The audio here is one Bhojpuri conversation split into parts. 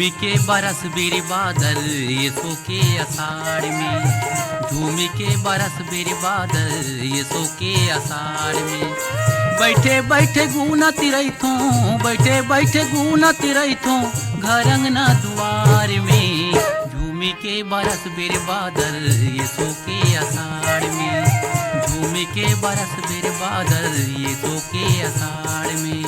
झूमी के बरस बेरे बादल ये सो के अषाढ़ में, झूमी के बरस बेरे बादल ये सो के अषाढ़ में। बैठे बैठे गूनत रहिथों, बैठे बैठे गूनत रहिथों घर अंगना दुआर में। झूमी के बरस बेरे बादल ये सो के अषाढ़ में, झूमी के बरस बेरे बादल ये सो के अषाढ़ में।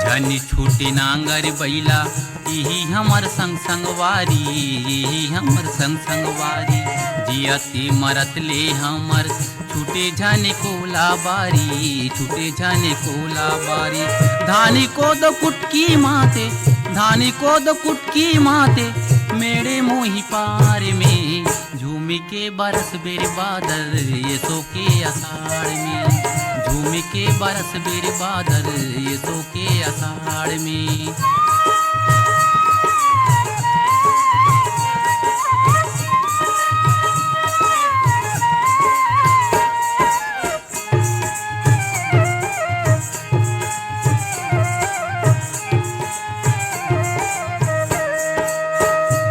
धनी छूटे नांगर बैला यही हमर संग संगवारी, यही हमर संग संगवारी। जियते मरत ले हमर छूटे जाने कोला बारी, छूटे जाने कोला बारी। धानी को दो कुटकी माते, धानी को दो कुटकी माते मेरे मोही पार में। झूमी के बरस बेरे बादल ये सो के अषाढ़ में, झूमी के बरस बेरे बादल ये सो के अषाढ़ में।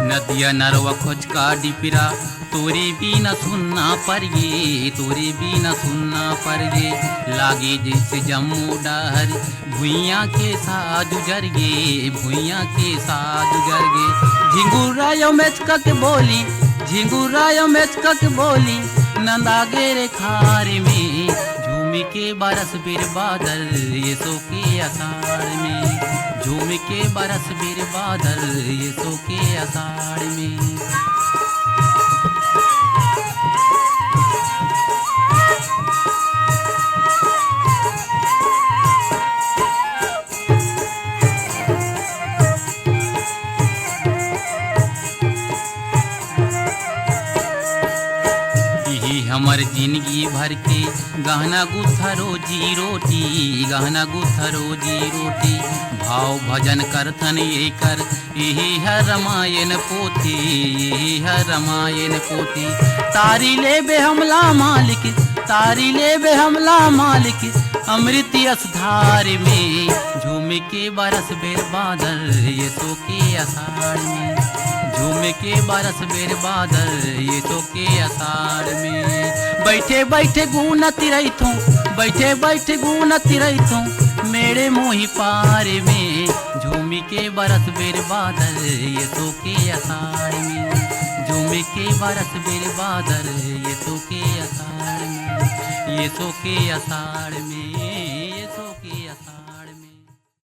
नदिया नरवा खोज का डिपिरा तोरे बिना सुनना पर ये, तोरे बिना सुनना पर ये। लागे जैसे जम्मू डहर भुइया के साथ उजर गे, भुइया के साथ उजर गे। झिंगुरायो मेचका के बोली, झिंगुरायो मेचका के बोली नंदा गेरे खार में। झूमी के बरस बेर बादल ये सो के अषाढ़ में, झूमी के बरस बेर बादल ये सो के अषाढ़ में। हमर जिंदगी भर के गहना गुथा रोजी रोटी, गहना गुथा रोजी रोटी। भाव भजन करथन ये कर यही है रामायण पोथी, यही है रामायण पोथी। तारी ले बे हमला मालिक, तारी ले बे हमला मालिक अमृत यस धार में। झूमी के बरस बेर बादल ये सो के अषाढ़ में, झूमी के बरस बेर बादल ये सो के अषाढ़ में। बैठे बैठे गूनत रहिथों, बैठे बैठे गूनत रहिथों मेरे मोही पार में। झूमी के बरस बेर बादल ये सो के अषाढ़ में, झूमी के बरस बेर बादल ये सो के अषाढ़ में, ये सो के अषाढ़ में।